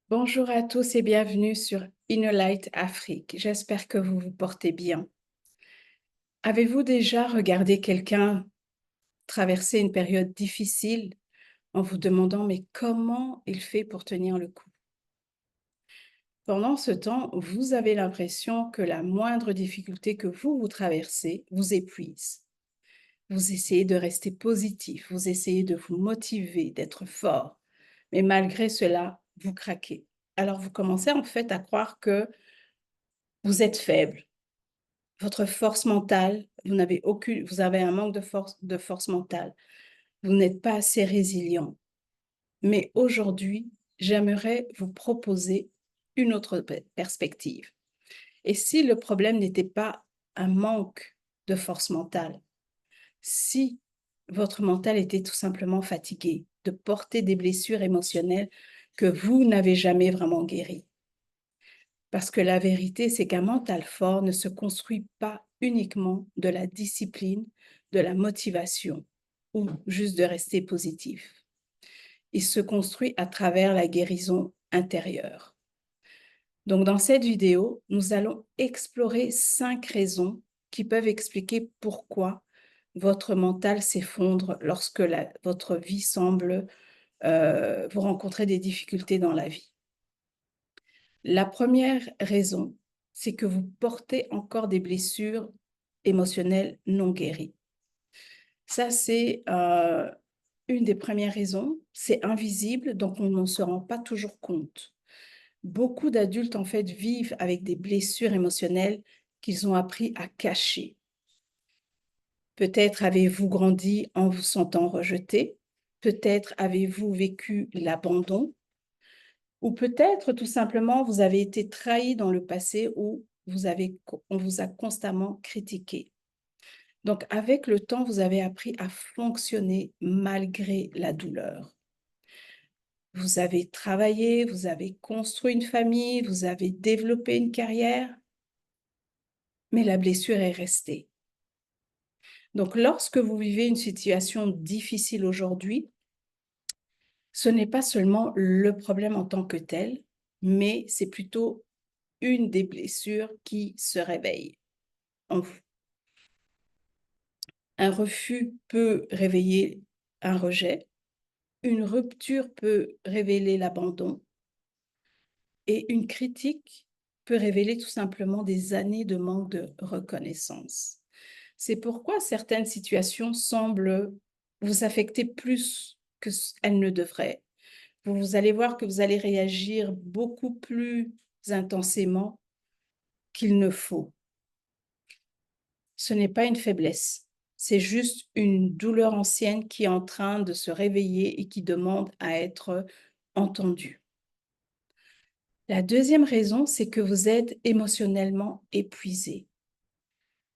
Bonjour à tous et bienvenue sur Inner Light Afrique. J'espère que vous vous portez bien. Avez-vous déjà regardé quelqu'un traverser une période difficile en vous demandant mais comment il fait pour tenir le coup? Pendant ce temps, vous avez l'impression que la moindre difficulté que vous traversez vous épuise. Vous essayez de rester positif, vous essayez de vous motiver, d'être fort, mais malgré cela, vous craquez. Alors vous commencez en fait à croire que vous êtes faible. Votre force mentale, vous avez un manque de force mentale. Vous n'êtes pas assez résilient. Mais aujourd'hui, j'aimerais vous proposer une autre perspective. Et si le problème n'était pas un manque de force mentale, si votre mental était tout simplement fatigué de porter des blessures émotionnelles que vous n'avez jamais vraiment guéries. Parce que la vérité, c'est qu'un mental fort ne se construit pas uniquement de la discipline, de la motivation ou juste de rester positif. Il se construit à travers la guérison intérieure. Donc, dans cette vidéo, nous allons explorer 5 raisons qui peuvent expliquer pourquoi votre mental s'effondre lorsque votre vie semble vous rencontrer des difficultés dans la vie. La première raison, c'est que vous portez encore des blessures émotionnelles non guéries. Ça, c'est une des premières raisons. C'est invisible, donc on n'en se rend pas toujours compte. Beaucoup d'adultes, en fait, vivent avec des blessures émotionnelles qu'ils ont appris à cacher. Peut-être avez-vous grandi en vous sentant rejeté. Peut-être avez-vous vécu l'abandon. Ou peut-être tout simplement vous avez été trahi dans le passé ou on vous a constamment critiqué. Donc avec le temps, vous avez appris à fonctionner malgré la douleur. Vous avez travaillé, vous avez construit une famille, vous avez développé une carrière, mais la blessure est restée. Donc lorsque vous vivez une situation difficile aujourd'hui, ce n'est pas seulement le problème en tant que tel, mais c'est plutôt une des blessures qui se réveille en vous. Un refus peut réveiller un rejet, une rupture peut révéler l'abandon et une critique peut révéler tout simplement des années de manque de reconnaissance. C'est pourquoi certaines situations semblent vous affecter plus qu'elles ne devraient. Vous allez voir que vous allez réagir beaucoup plus intensément qu'il ne faut. Ce n'est pas une faiblesse, c'est juste une douleur ancienne qui est en train de se réveiller et qui demande à être entendue. La deuxième raison, c'est que vous êtes émotionnellement épuisé.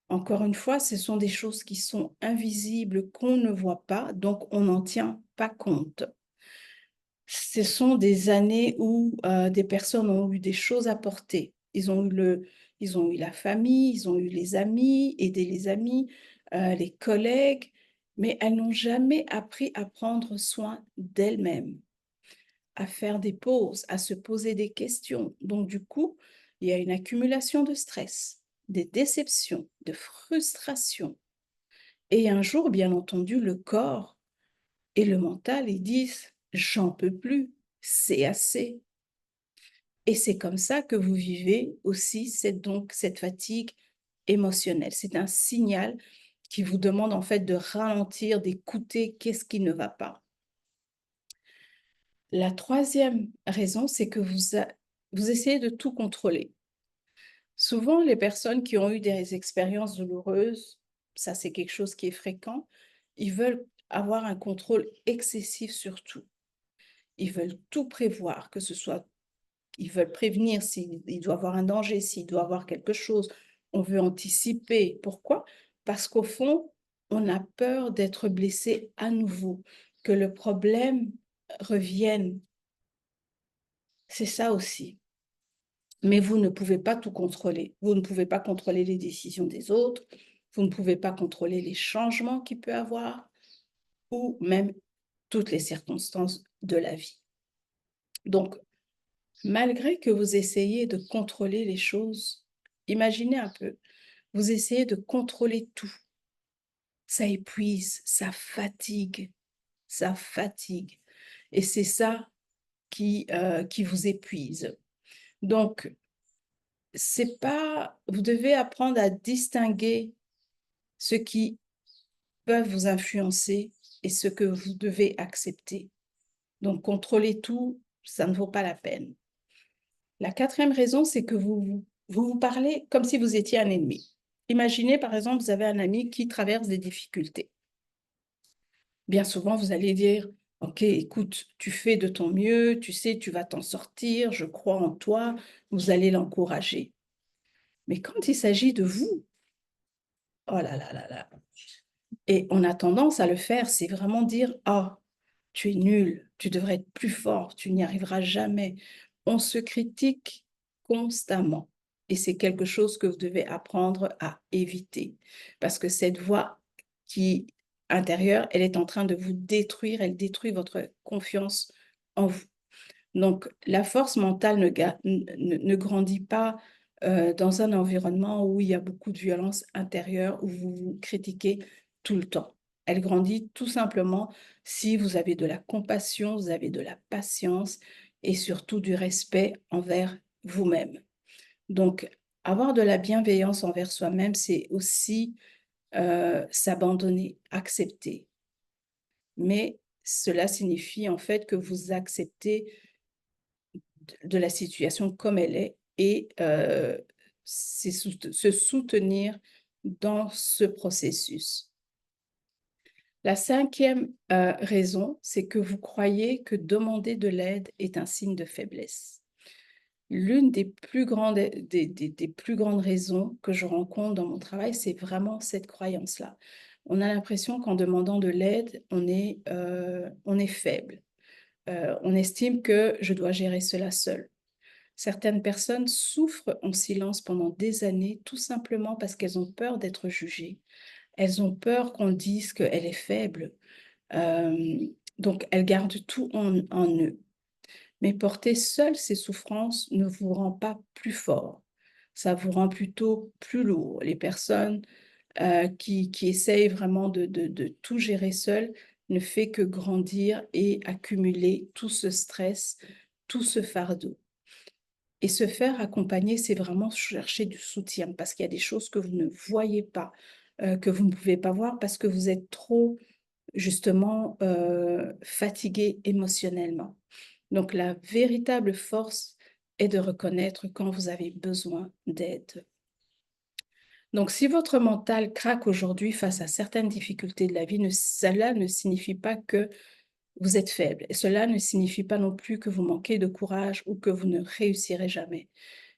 Encore une fois, ce sont des choses qui sont invisibles, qu'on ne voit pas, donc on n'en tient pas compte. Ce sont des années où des personnes ont eu des choses à porter. Ils ont eu la famille, ils ont eu les amis, aider les amis, les collègues, mais elles n'ont jamais appris à prendre soin d'elles-mêmes, à faire des pauses, à se poser des questions. Donc du coup, il y a une accumulation de stress, des déceptions, de frustration. Et un jour, bien entendu, le corps et le mental, ils disent: «J'en peux plus, c'est assez». Et c'est comme ça que vous vivez aussi cette fatigue émotionnelle. C'est un signal qui vous demande en fait de ralentir, d'écouter qu'est-ce qui ne va pas. La troisième raison, c'est que vous essayez de tout contrôler. Souvent, les personnes qui ont eu des expériences douloureuses, ça c'est quelque chose qui est fréquent, ils veulent avoir un contrôle excessif sur tout. Ils veulent tout prévoir, que ce soit ils veulent prévenir s'il doit y avoir un danger, s'il doit y avoir quelque chose. On veut anticiper. Pourquoi? Parce qu'au fond, on a peur d'être blessé à nouveau, que le problème revienne. C'est ça aussi. Mais vous ne pouvez pas tout contrôler. Vous ne pouvez pas contrôler les décisions des autres. Vous ne pouvez pas contrôler les changements qu'il peut y avoir ou même toutes les circonstances de la vie. Donc, Malgré que vous essayez de contrôler les choses, imaginez un peu, vous essayez de contrôler tout. Ça épuise, ça fatigue. Et c'est ça qui vous épuise. Donc, c'est pas, vous devez apprendre à distinguer ce qui peut vous influencer et ce que vous devez accepter. Donc, contrôler tout, ça ne vaut pas la peine. La quatrième raison, c'est que vous parlez comme si vous étiez un ennemi. Imaginez, par exemple, vous avez un ami qui traverse des difficultés. Bien souvent, vous allez dire, OK, écoute, tu fais de ton mieux, tu sais, tu vas t'en sortir, je crois en toi, vous allez l'encourager. Mais quand il s'agit de vous, oh là là là là. Et on a tendance à le faire, c'est vraiment dire, ah, tu es nul, tu devrais être plus fort, tu n'y arriveras jamais. On se critique constamment. Et c'est quelque chose que vous devez apprendre à éviter. Parce que cette voix qui intérieure, elle est en train de vous détruire, elle détruit votre confiance en vous. Donc, la force mentale ne grandit pas dans un environnement où il y a beaucoup de violence intérieure, où vous vous critiquez tout le temps. Elle grandit tout simplement si vous avez de la compassion, vous avez de la patience et surtout du respect envers vous-même. Donc, avoir de la bienveillance envers soi-même, c'est aussi s'abandonner, accepter. Mais cela signifie en fait que vous acceptez de la situation comme elle est et se soutenir dans ce processus. La cinquième raison, c'est que vous croyez que demander de l'aide est un signe de faiblesse. L'une des plus grandes, des plus grandes raisons que je rencontre dans mon travail, c'est vraiment cette croyance-là. On a l'impression qu'en demandant de l'aide, on est faible. On estime que je dois gérer cela seul. Certaines personnes souffrent en silence pendant des années, tout simplement parce qu'elles ont peur d'être jugées. Elles ont peur qu'on dise qu'elle est faible. Donc, elles gardent tout en eux. Mais porter seul ces souffrances ne vous rend pas plus fort. Ça vous rend plutôt plus lourd. Les personnes qui essayent vraiment de tout gérer seul ne fait que grandir et accumuler tout ce stress, tout ce fardeau. Et se faire accompagner, c'est vraiment chercher du soutien parce qu'il y a des choses que vous ne voyez pas, que vous ne pouvez pas voir parce que vous êtes trop, justement, fatigué émotionnellement. Donc, la véritable force est de reconnaître quand vous avez besoin d'aide. Donc, si votre mental craque aujourd'hui face à certaines difficultés de la vie, cela ne signifie pas que vous êtes faible. Et cela ne signifie pas non plus que vous manquez de courage ou que vous ne réussirez jamais.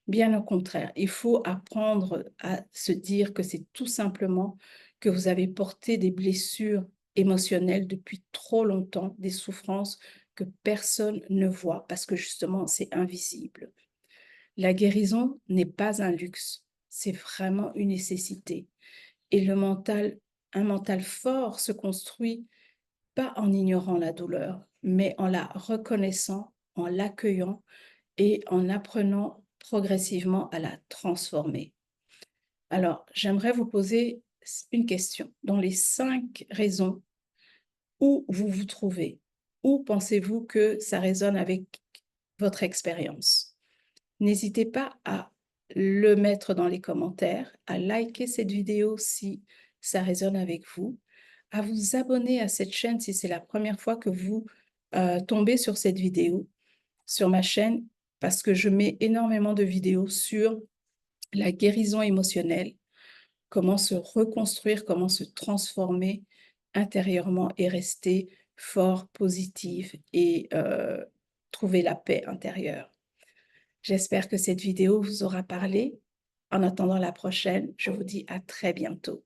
Bien au contraire, il faut apprendre à se dire que c'est tout simplement que vous avez porté des blessures émotionnelles depuis trop longtemps, des souffrances que personne ne voit parce que justement c'est invisible. La guérison n'est pas un luxe, c'est vraiment une nécessité. Et un mental fort se construit pas en ignorant la douleur, mais en la reconnaissant, en l'accueillant et en apprenant progressivement à la transformer. Alors, j'aimerais vous poser une question. Dans les 5 raisons, où vous vous trouvez? Où pensez-vous que ça résonne avec votre expérience? N'hésitez pas à le mettre dans les commentaires, à liker cette vidéo si ça résonne avec vous, à vous abonner à cette chaîne si c'est la première fois que vous tombez sur cette vidéo, sur ma chaîne, parce que je mets énormément de vidéos sur la guérison émotionnelle, comment se reconstruire, comment se transformer intérieurement et rester fort, positif et trouver la paix intérieure. J'espère que cette vidéo vous aura parlé. En attendant la prochaine, je vous dis à très bientôt.